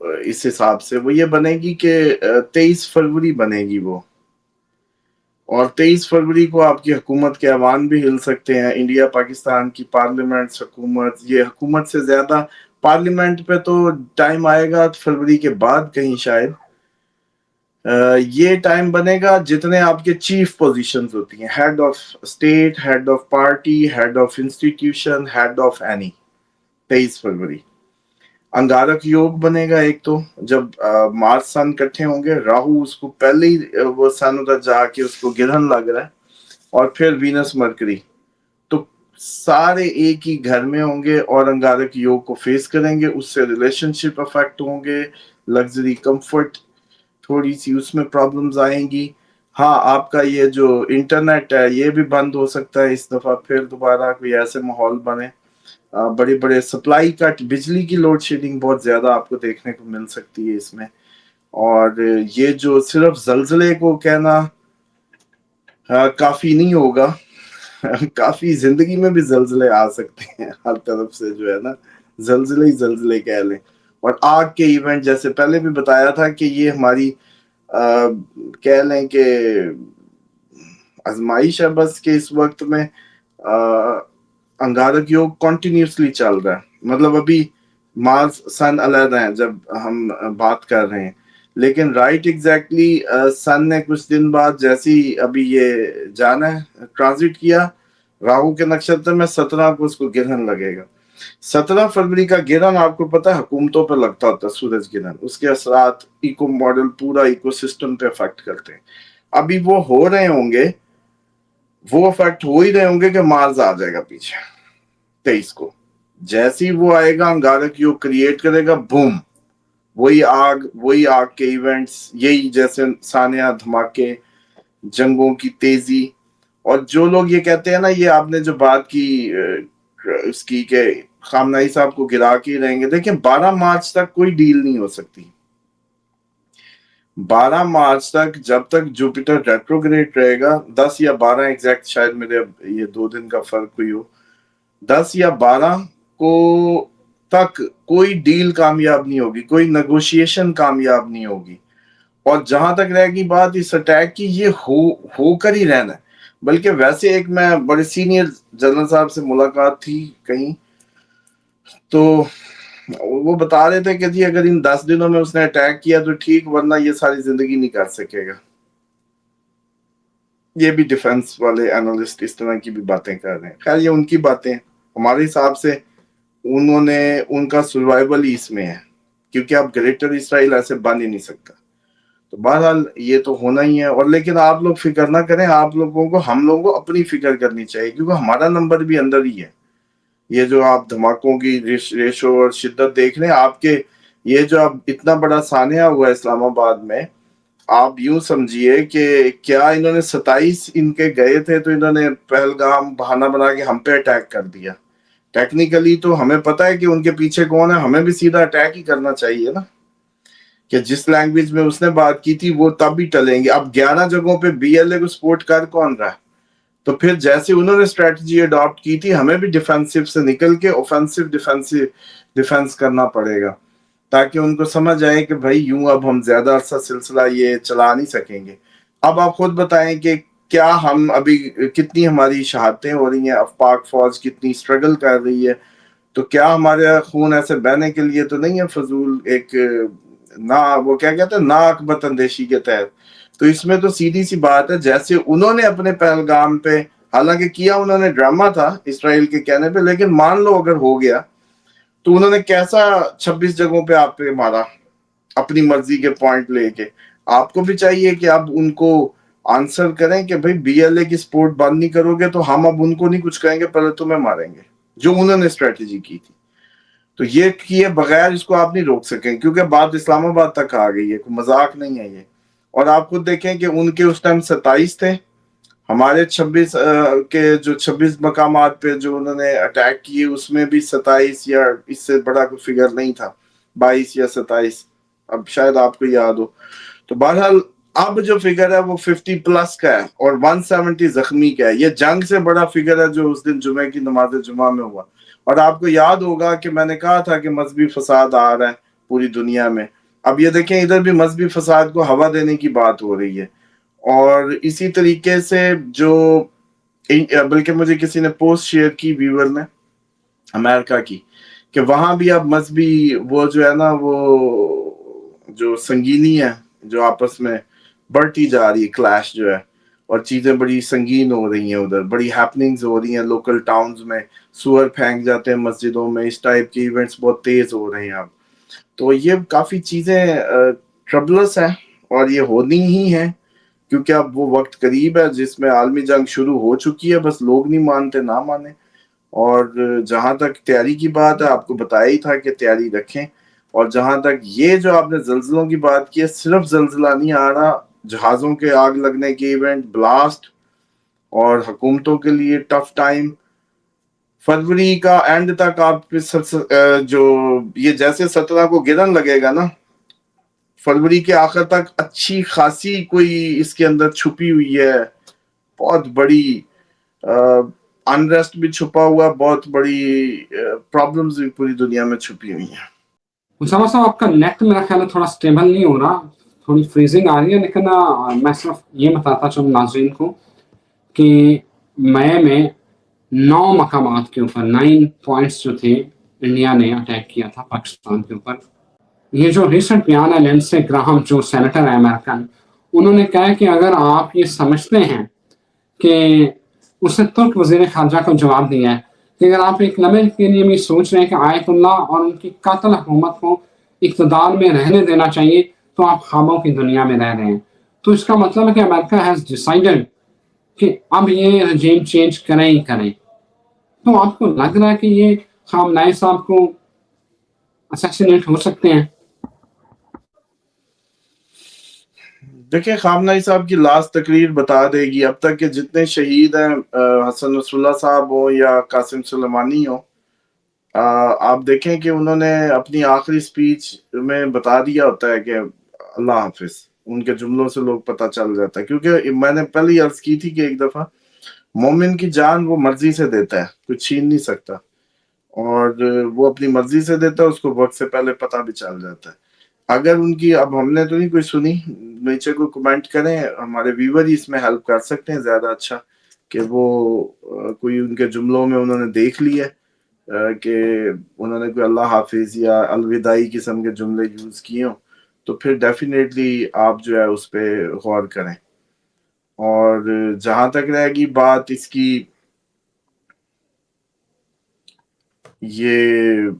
اس حساب سے وہ یہ بنے گی کہ 23 فروری بنے گی وہ، اور 23 فروری کو آپ کی حکومت کے ایوان بھی ہل سکتے ہیں، انڈیا پاکستان کی پارلیمنٹ حکومت، یہ حکومت سے زیادہ پارلیمنٹ پہ تو ٹائم آئے گا فروری کے بعد کہیں شاید، یہ ٹائم بنے گا جتنے آپ کے چیف پوزیشنز ہوتی ہیں، head of state, head of party, head of institution, head of any, 23 فروری۔ انگارک یوگ بنے گا ایک تو، جب مارس سن کٹھے ہوں گے، راہو اس کو پہلے ہی وہ سن ادھر جا کے اس کو گرہن لگ رہا ہے، اور پھر وینس مرکری، تو سارے ایک ہی گھر میں ہوں گے اور انگارک یوگ کو فیس کریں گے، اس سے ریلیشن شپ افیکٹ ہوں گے، لگژری کمفرٹ تھوڑی سی اس میں پرابلمز آئیں گی۔ ہاں آپ کا یہ جو انٹرنیٹ ہے یہ بھی بند ہو سکتا ہے اس دفعہ، پھر دوبارہ کوئی ایسے ماحول بنے، بڑے بڑے سپلائی کٹ، بجلی کی لوڈ شیڈنگ بہت زیادہ آپ کو دیکھنے کو مل سکتی ہے اس میں۔ اور یہ جو صرف زلزلے کو کہنا کافی نہیں ہوگا، کافی زندگی میں بھی زلزلے آ سکتے ہیں ہر طرف سے، جو ہے نا زلزلے ہی زلزلے کہہ لیں۔ اور آگ کے ایونٹ جیسے پہلے بھی بتایا تھا کہ یہ ہماری کہہ لیں کہ آزمائش ہے بس، کہ اس وقت میں انگارک یوگ کنٹینیوسلی چل رہا ہے، مطلب ابھی مارس سن علیحدہ ہیں جب ہم بات کر رہے ہیں، لیکن رائٹ ایگزیکٹلی سن نے کچھ دن بعد جیسی ابھی یہ جانا ہے ٹرانزٹ کیا راہو کے نکشتر میں، 17 کو اس کو گرہن لگے گا۔ 17 فروری کا گرہن آپ کو پتا ہے حکومتوں پہ لگتا ہوتا ہے، سورج گرہن، اس کے اثرات ایکو ماڈل پورا ایکو سسٹم پہ افیکٹ کرتے ہیں۔ ابھی وہ ہو رہے ہوں گے، وہ افیکٹ ہو ہی رہے ہوں گے کہ مارس آ جائے گا پیچھے 23 کو، جیسے ہی وہ آئے گا انگارک یوگ کریٹ کرے گا، بوم، وہی آگ کے ایونٹس، یہی جیسے سانحہ دھماکے، جنگوں کی تیزی۔ اور جو لوگ یہ کہتے ہیں نا، یہ آپ نے جو بات کی اس کی کہ خامنائی صاحب کو گرا کے رہیں گے، دیکھیں 12 مارچ تک کوئی ڈیل نہیں ہو سکتی۔ 12 مارچ تک جب تک جوپیٹر ریٹروگریڈ رہے گا، 10 یا 12 ایگزیکٹ، شاید میرے یہ 2 دن کا فرق ہوئی ہو، 10 یا 12 کو تک کوئی ڈیل کامیاب نہیں ہوگی، کوئی نیگوشیشن کامیاب نہیں ہوگی۔ اور جہاں تک رہے گی بات اس اٹیک کی، یہ ہو کر ہی رہنا ہے۔ بلکہ ویسے ایک میں بڑے سینئر جنرل صاحب سے ملاقات تھی کہیں، تو وہ بتا رہے تھے کہ جی اگر ان 10 دنوں میں اس نے اٹیک کیا تو ٹھیک، ورنہ یہ ساری زندگی نہیں کر سکے گا۔ یہ بھی ڈیفنس والے انالسٹ اس طرح کی بھی باتیں کر رہے ہیں، خیر یہ ان کی باتیں، ہمارے حساب سے انہوں نے ان کا سروائیول ہی اس میں ہے، کیونکہ اب گریٹر اسرائیل ایسے بن ہی نہیں سکتا۔ تو بہرحال یہ تو ہونا ہی ہے، اور لیکن آپ لوگ فکر نہ کریں، آپ لوگوں کو، ہم لوگوں کو اپنی فکر کرنی چاہیے، کیونکہ ہمارا نمبر بھی اندر ہی ہے۔ یہ جو آپ دھماکوں کی ریشو اور شدت دیکھ رہے ہیں، آپ کے یہ جو اب اتنا بڑا سانحہ ہوا ہے اسلام آباد میں، آپ یوں سمجھیے کہ کیا انہوں نے 27 ان کے گئے تھے تو انہوں نے پہلگام بہانہ بنا کے ہم پہ اٹیک کر دیا۔ ٹیکنیکلی تو ہمیں پتہ ہے کہ ان کے پیچھے کون ہے، ہمیں بھی سیدھا اٹیک ہی کرنا چاہیے نا، کہ جس لینگویج میں اس نے بات کی تھی وہ تب ہی ٹلیں گے۔ اب 11 جگہوں پہ بی ایل اے کو سپورٹ کر کون رہا ہے؟ تو پھر جیسے انہوں نے اسٹریٹجی اڈاپٹ کی تھی، ہمیں بھی ڈیفینسو سے نکل کے اوفینسو ڈیفینس کرنا پڑے گا، تاکہ ان کو سمجھ آئے کہ بھائی یوں اب ہم زیادہ عرصہ سلسلہ یہ چلا نہیں سکیں گے۔ اب آپ خود بتائیں کہ کیا ہم ابھی کتنی ہماری شہادتیں ہو رہی ہیں، پاک فوج کتنی اسٹرگل کر رہی ہے، تو کیا ہمارے خون ایسے بہنے کے لیے تو نہیں ہے فضول ایک نہ، وہ کیا کہتے ہیں، ناک بت اندیشی کے تحت۔ تو اس میں تو سیدھی سی بات ہے، جیسے انہوں نے اپنے پہلگام پہ، حالانکہ کیا انہوں نے ڈرامہ تھا اسرائیل کے کہنے پہ، لیکن مان لو اگر ہو گیا تو انہوں نے کیسا 26 جگہوں پہ آپ پہ مارا اپنی مرضی کے پوائنٹ لے کے۔ آپ کو بھی چاہیے کہ اب ان کو آنسر کریں کہ بھائی بی ایل اے کی سپورٹ بند نہیں کرو گے تو ہم اب ان کو نہیں کچھ کہیں گے، پہلے تمہیں ماریں گے، جو انہوں نے اسٹریٹجی کی تھی۔ تو یہ کیے بغیر اس کو آپ نہیں روک سکیں، کیونکہ بات اسلام آباد تک آ گئی ہے، کوئی مذاق نہیں ہے یہ۔ اور آپ خود دیکھیں کہ ان کے اس ٹائم 27 تھے، ہمارے 26 کے جو 26 مقامات پہ جو انہوں نے اٹیک کیے، اس میں بھی 27 یا اس سے بڑا کوئی فگر نہیں تھا، 22 یا 27، اب شاید آپ کو یاد ہو۔ تو بہرحال اب جو فگر ہے وہ 50 پلس کا ہے اور 170 زخمی کا ہے۔ یہ جنگ سے بڑا فگر ہے جو اس دن جمعے کی نماز جمعہ میں ہوا۔ اور آپ کو یاد ہوگا کہ میں نے کہا تھا کہ مذہبی فساد آ رہا ہے، پوری دنیا میں. اب یہ دیکھیں ادھر بھی مذہبی فساد کو ہوا دینے کی بات ہو رہی ہے. اور اسی طریقے سے جو بلکہ مجھے کسی نے پوسٹ شیئر کی ویور نے امریکہ کی کہ وہاں بھی اب مذہبی وہ جو ہے نا وہ جو سنگینی ہے جو آپس میں بڑھتی جا رہی ہے کلیش جو ہے اور چیزیں بڑی سنگین ہو رہی ہیں ادھر بڑی ہیپننگز ہو رہی ہیں لوکل ٹاؤنز میں سور پھینک جاتے ہیں مسجدوں میں اس ٹائپ کی ایونٹس بہت تیز ہو رہے ہیں اب تو یہ کافی چیزیں ٹربلس ہیں اور یہ ہونی ہی ہیں کیونکہ اب وہ وقت قریب ہے جس میں عالمی جنگ شروع ہو چکی ہے بس لوگ نہیں مانتے نہ مانیں اور جہاں تک تیاری کی بات ہے آپ کو بتایا ہی تھا کہ تیاری رکھیں اور جہاں تک یہ جو آپ نے زلزلوں کی بات کی ہے صرف زلزلہ نہیں آ رہا جہازوں کے آگ لگنے کی ایونٹ بلاسٹ اور حکومتوں کے لیے ٹف ٹائم فروری کا اینڈ تک آپ جو یہ جیسے 17 کو گرن لگے گا نا فروری کے آخر تک اچھی خاصی کوئی اس کے اندر چھپی ہوئی ہے بہت بڑی انریسٹ بھی چھپا ہوا بہت بڑی پرابلمز بھی پوری دنیا میں چھپی ہوئی ہیں. اسامہ صاحب آپ کا نیٹ میرا خیال ہے تھوڑا سٹیبل نہیں ہو رہا تھوڑی فریزنگ آ رہی ہے لیکن میں صرف یہ بتاتا چاہوں ناظرین کو کہ مئی میں 9 مقامات کے اوپر 9 پوائنٹس جو تھے انڈیا نے اٹیک کیا تھا پاکستان کے اوپر. یہ جو ریسنٹ بیان ہے لینڈسے گراہم جو سینیٹر ہے امریکن انہوں نے کہا کہ اگر آپ یہ سمجھتے ہیں کہ اس نے ترک وزیر خارجہ کو جواب دیا ہے کہ اگر آپ ایک لمحے کے لیے بھی سوچ رہے ہیں کہ آیت اللہ اور ان کی قاتل حکومت کو اقتدار میں رہنے دینا چاہیے تو آپ خوابوں کی دنیا میں رہ رہے ہیں. تو اس کا مطلب ہے کہ امریکہ ہیز ڈیسائیڈڈ کہ اب یہ رجیم چینج کریں ہی کریں. تو آپ کو لگ رہا ہے کہ یہ خامنائی صاحب کو اسیسینیٹ ہو سکتے ہیں؟ دیکھیں خامنائی صاحب کی لاسٹ تقریر بتا دے گی اب تک کہ جتنے شہید ہیں حسن نصر اللہ صاحب ہو یا قاسم سلیمانی ہو آپ دیکھیں کہ انہوں نے اپنی آخری سپیچ میں بتا دیا ہوتا ہے کہ اللہ حافظ ان کے جملوں سے لوگ پتہ چل جاتا ہے کیونکہ میں نے پہلے ہی عرض کی تھی کہ ایک دفعہ مومن کی جان وہ مرضی سے دیتا ہے کوئی چھین نہیں سکتا اور وہ اپنی مرضی سے دیتا ہے اس کو وقت سے پہلے پتہ بھی چل جاتا ہے. اگر ان کی اب ہم نے تو نہیں کوئی سنی نیچے کوئی کمنٹ کریں ہمارے ویور ہی اس میں ہیلپ کر سکتے ہیں زیادہ اچھا کہ وہ کوئی ان کے جملوں میں انہوں نے دیکھ لی ہے کہ انہوں نے کوئی اللہ حافظ یا الوداعی قسم کے جملے یوز کیے ہوں تو پھر ڈیفینیٹلی آپ جو ہے اس پہ غور کریں. اور جہاں تک رہے گی بات اس کی یہ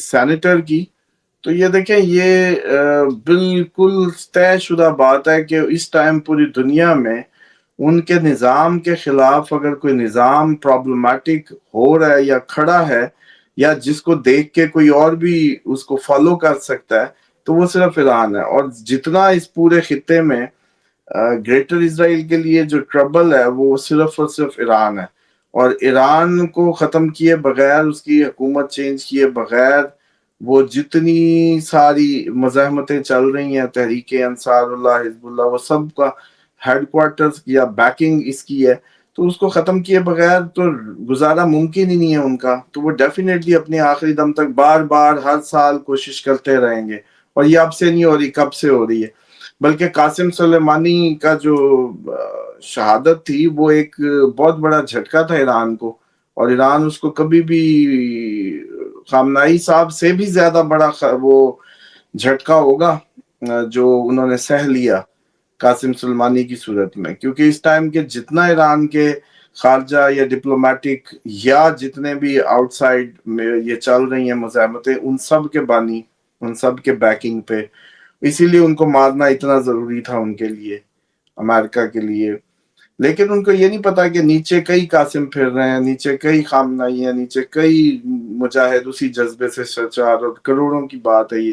سینیٹر کی تو یہ دیکھیں یہ بالکل طے شدہ بات ہے کہ اس ٹائم پوری دنیا میں ان کے نظام کے خلاف اگر کوئی نظام پرابلمٹک ہو رہا ہے یا کھڑا ہے یا جس کو دیکھ کے کوئی اور بھی اس کو فالو کر سکتا ہے تو وہ صرف ایران ہے. اور جتنا اس پورے خطے میں گریٹر اسرائیل کے لیے جو ٹربل ہے وہ صرف اور صرف ایران ہے اور ایران کو ختم کیے بغیر اس کی حکومت چینج کیے بغیر وہ جتنی ساری مزاحمتیں چل رہی ہیں تحریک انصار اللہ حزب اللہ وہ سب کا ہیڈ کوارٹرز یا بیکنگ اس کی ہے تو اس کو ختم کیے بغیر تو گزارا ممکن ہی نہیں ہے ان کا. تو وہ ڈیفینیٹلی اپنے آخری دم تک بار بار ہر سال کوشش کرتے رہیں گے اور یہ اب سے نہیں ہو رہی کب سے ہو رہی ہے بلکہ قاسم سلیمانی کا جو شہادت تھی وہ ایک بہت بڑا جھٹکا تھا ایران کو اور ایران اس کو کبھی بھی خامنائی صاحب سے بھی زیادہ بڑا وہ جھٹکا ہوگا جو انہوں نے سہ لیا قاسم سلیمانی کی صورت میں کیونکہ اس ٹائم کے جتنا ایران کے خارجہ یا ڈپلومیٹک یا جتنے بھی آؤٹ سائڈ میں یہ چل رہی ہیں مزاحمتیں ان سب کے بانی ان سب کے بیکنگ پہ اسی لیے ان کو مارنا اتنا ضروری تھا ان کے لیے امریکہ کے لیے. لیکن ان کو یہ نہیں پتا کہ نیچے کئی قاسم پھر رہے ہیں نیچے کئی خامنائی ہیں نیچے کئی مجاہد اسی جذبے سے سرچار اور کروڑوں کی بات ہے یہ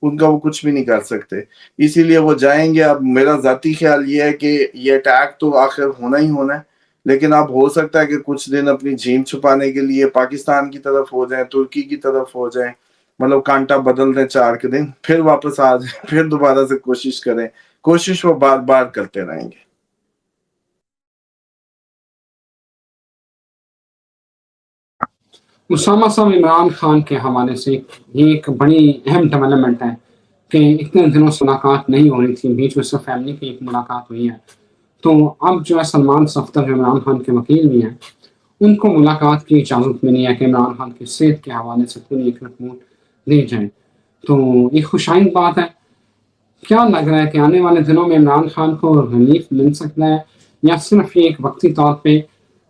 ان کا وہ کچھ بھی نہیں کر سکتے اسی لیے وہ جائیں گے. اب میرا ذاتی خیال یہ ہے کہ یہ اٹیک تو آخر ہونا ہی ہونا ہے لیکن اب ہو سکتا ہے کہ کچھ دن اپنی جھیم چھپانے کے لیے پاکستان کی طرف ہو جائیں ترکی کی طرف ہو جائیں مطلب کانٹا بدل دیں 4 کے دن پھر واپس آ جائیں پھر دوبارہ سے کوشش کریں کوشش وہ بار بار کرتے رہیں گے. اسامہ صاحب عمران خان کے حوالے سے یہ ایک بڑی اہم ڈیولپمنٹ ہے کہ اتنے دنوں سے ملاقات نہیں ہو رہی تھی، بیچ میں صرف فیملی کی ایک ملاقات ہوئی ہے، تو اب جو ہے سلمان صفدر جو عمران خان کے وکیل بھی ہیں، ان کو ملاقات کی اجازت ملی ہے کہ عمران خان کی صحت کے حوالے سے پوری ایک رپورٹ دی جائے، تو یہ خوشائند بات ہے۔ کیا لگ رہا ہے کہ آنے والے دنوں میں عمران خان کو ریلیف مل سکتا ہے، یا صرف یہ ایک وقتی طور پہ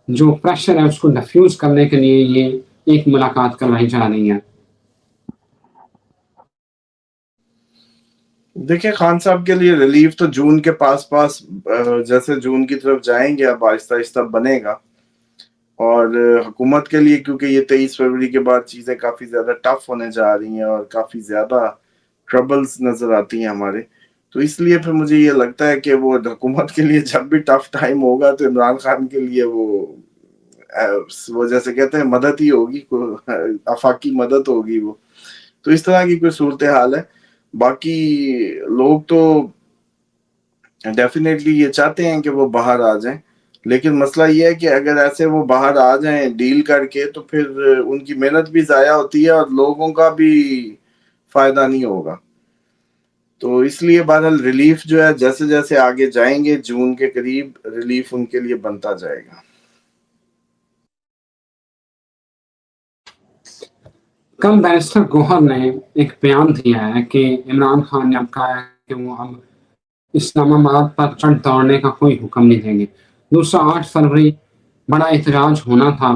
جو پریشر ہے اس کو ڈیفیوز کرنے کے لیے یہ ایک ملاقات کروائی جا رہی ہے؟ دیکھیں خان صاحب کے لیے ریلیف تو جون کے پاس پاس جیسے جون کی طرف جائیں گے اب آہستہ آہستہ بنے گا، اور حکومت کے لیے کیونکہ یہ 23 فروری کے بعد چیزیں کافی زیادہ ٹف ہونے جا رہی ہیں اور کافی زیادہ ٹربلز نظر آتی ہیں ہمارے، تو اس لیے پھر مجھے یہ لگتا ہے کہ وہ حکومت کے لیے جب بھی ٹف ٹائم ہوگا تو عمران خان کے لیے وہ جیسے کہتے ہیں مدد ہی ہوگی، آفاقی مدد ہوگی وہ، تو اس طرح کی کوئی صورتحال ہے۔ باقی لوگ تو ڈیفینیٹلی یہ چاہتے ہیں کہ وہ باہر آ جائیں، لیکن مسئلہ یہ ہے کہ اگر ایسے وہ باہر آ جائیں ڈیل کر کے تو پھر ان کی محنت بھی ضائع ہوتی ہے اور لوگوں کا بھی فائدہ نہیں ہوگا، تو اس لیے بہرحال ریلیف جو ہے جیسے جیسے آگے جائیں گے جون کے قریب ریلیف ان کے لیے بنتا جائے گا۔ کل بیرسٹر گوہر نے ایک بیان دیا ہے کہ عمران خان نے اب کہا ہے کہ وہ اب اسلام آباد پر چڑھ دوڑنے کا کوئی حکم نہیں دیں گے۔ دوسرا 8 فروری بڑا احتجاج ہونا تھا،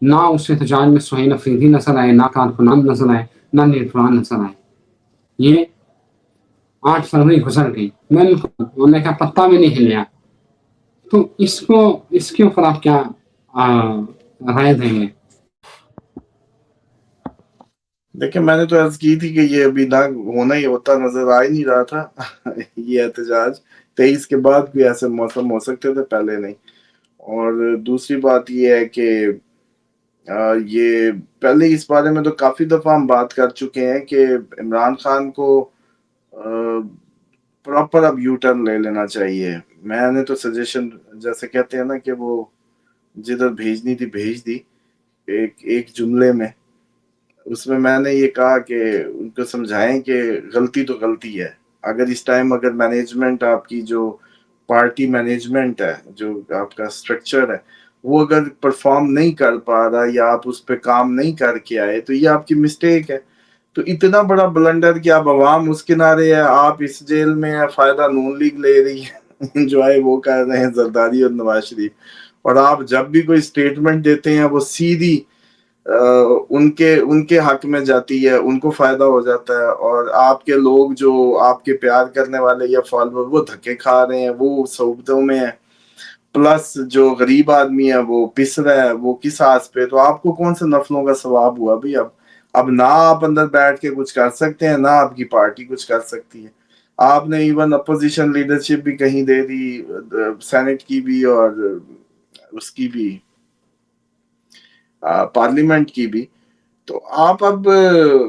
نہ اس احتجاج میں سہیل افریدی نظر آئے، نہ کارکنان نظر آئے، نہ لیڈران نظر آئے۔ یہ 8 فروری گزر گئی، انہوں نے کا پتہ بھی نہیں ہلیا، تو اس کے اوپر آپ کیا رائے دیں گے؟ دیکھیں میں نے تو عرض کی تھی کہ یہ ابھی نہ ہونا ہی ہوتا نظر آ ہی نہیں رہا تھا یہ احتجاج 23 کے بعد بھی ایسے موسم ہو سکتے تھے، پہلے نہیں، اور دوسری بات یہ ہے کہ یہ پہلے اس بارے میں تو کافی دفعہ ہم بات کر چکے ہیں کہ عمران خان کو پراپر اب یو ٹرن لے لینا چاہیے۔ میں نے تو سجیشن جیسے کہتے ہیں نا کہ وہ جدھر بھیجنی تھی بھیج دی، ایک جملے میں، اس میں نے یہ کہا کہ ان کو سمجھائیں کہ غلطی تو غلطی ہے، اگر اس ٹائم اگر مینجمنٹ آپ کی جو پارٹی مینجمنٹ ہے، جو آپ کا سٹرکچر ہے، وہ اگر پرفارم نہیں کر پا رہا یا آپ اس پہ کام نہیں کر کے آئے تو یہ آپ کی مسٹیک ہے، تو اتنا بڑا بلنڈر کہ اب عوام اس کنارے ہے، آپ اس جیل میں ہے، فائدہ نون لیگ لے رہی ہے انجوائے وہ کر رہے ہیں زرداری اور نواز شریف، اور آپ جب بھی کوئی سٹیٹمنٹ دیتے ہیں وہ سیدھی ان کے حق میں جاتی ہے، ان کو فائدہ ہو جاتا ہے، اور آپ کے لوگ جو آپ کے پیار کرنے والے یا فالوور وہ دھکے کھا رہے ہیں، وہ صعوبتوں میں ہیں، پلس جو غریب آدمی ہے وہ پس رہا ہے، وہ کس آس پہ، تو آپ کو کون سے نفلوں کا ثواب ہوا بھائی؟ اب نہ آپ اندر بیٹھ کے کچھ کر سکتے ہیں، نہ آپ کی پارٹی کچھ کر سکتی ہے، آپ نے ایون اپوزیشن لیڈرشپ بھی کہیں دے دی، سینٹ کی بھی اور اس کی بھی پارلیمنٹ کی بھی، تو آپ اب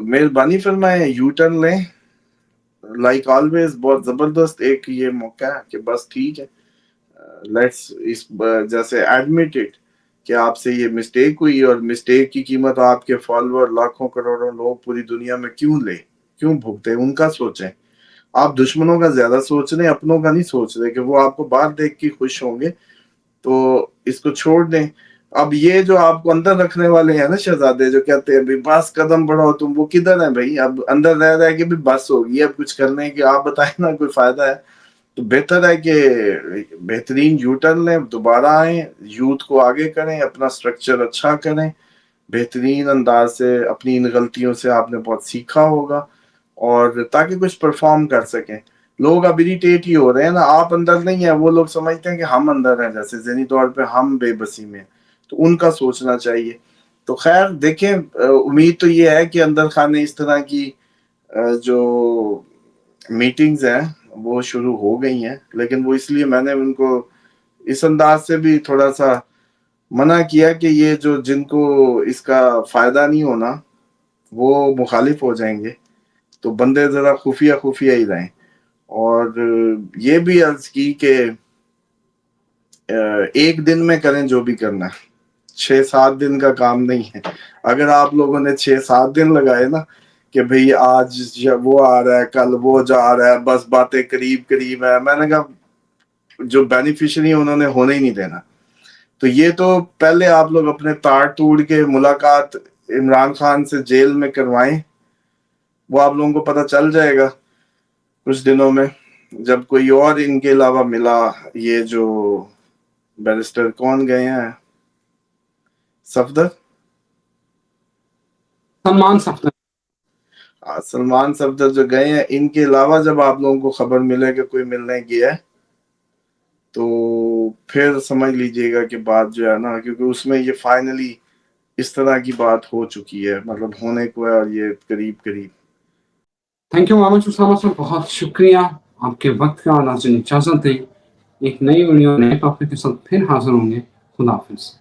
مہربانی فرمائیں یو ٹرن لیں، لائک آلویز بہت زبردست ایک یہ موقع ہے کہ بس ٹھیک ہے، لیٹس اس جیسے ایڈمٹ اٹ کہ آپ سے یہ مسٹیک ہوئی، اور مسٹیک کی قیمت آپ کے فالوور لاکھوں کروڑوں لوگ پوری دنیا میں کیوں لے، کیوں بھگتے، ان کا سوچیں، آپ دشمنوں کا زیادہ سوچ رہے ہیں، اپنوں کا نہیں سوچ رہے کہ وہ آپ کو باہر دیکھ کے خوش ہوں گے، تو اس کو چھوڑ دیں۔ اب یہ جو آپ کو اندر رکھنے والے ہیں نا شہزادے، جو کہتے ہیں بھی بس قدم بڑھاؤ، تم وہ کدھر ہیں بھائی؟ اب اندر رہ رہا ہے کہ بھی بس ہوگی اب کچھ کرنے کی، آپ بتائیں نا کوئی فائدہ ہے؟ تو بہتر ہے کہ بہترین یو ٹرن لیں، دوبارہ آئیں، یوتھ کو آگے کریں، اپنا سٹرکچر اچھا کریں بہترین انداز سے، اپنی ان غلطیوں سے آپ نے بہت سیکھا ہوگا، اور تاکہ کچھ پرفارم کر سکیں۔ لوگ اب اریٹیٹ ہی ہو رہے ہیں نا، آپ اندر نہیں ہیں، وہ لوگ سمجھتے ہیں کہ ہم اندر ہیں، جیسے ذہنی طور پہ ہم بے بسی میں ہیں، تو ان کا سوچنا چاہیے۔ تو خیر دیکھیں، امید تو یہ ہے کہ اندر خانے اس طرح کی جو میٹنگز ہیں وہ شروع ہو گئی ہیں، لیکن وہ اس لیے میں نے ان کو اس انداز سے بھی تھوڑا سا منع کیا کہ یہ جو جن کو اس کا فائدہ نہیں ہونا وہ مخالف ہو جائیں گے، تو بندے ذرا خفیہ خفیہ ہی رہیں، اور یہ بھی عرض کی کہ ایک دن میں کریں جو بھی کرنا ہے، 6-7 دن کا کام نہیں ہے. اگر آپ لوگوں نے 6-7 دن لگائے نا کہ بھئی آج وہ آ رہا ہے کل وہ جا رہا ہے, بس باتیں قریب قریب ہے, میں نے کہا جو بینیفیشری انہوں نے ہونے ہی نہیں دینا. تو یہ تو پہلے آپ لوگ اپنے تار توڑ کے ملاقات عمران خان سے جیل میں کروائیں, وہ آپ لوگوں کو پتہ چل جائے گا کچھ دنوں میں, جب کوئی اور ان کے علاوہ ملا. یہ جو بیرسٹر کون گئے ہیں, صفدر, سلمان صفدر. سلمان صفدر جو گئے ہیں, ان کے علاوہ جب آپ لوگوں کو خبر ملے کہ کوئی ملنے گیا ہے تو پھر سمجھ لیجئے گا کہ بات جو ہے نا, کیونکہ اس میں یہ فائنلی اس طرح کی بات ہو چکی ہے, مطلب ہونے کو ہے, اور یہ قریب قریب. تھینک یو محمد اسامہ صاحب, بہت شکریہ آپ کے وقت کا. ناظرین اجازت دیں, ایک نئی ویڈیو نئے ٹاپک کے ساتھ پھر حاضر ہوں گے. خدا حافظ.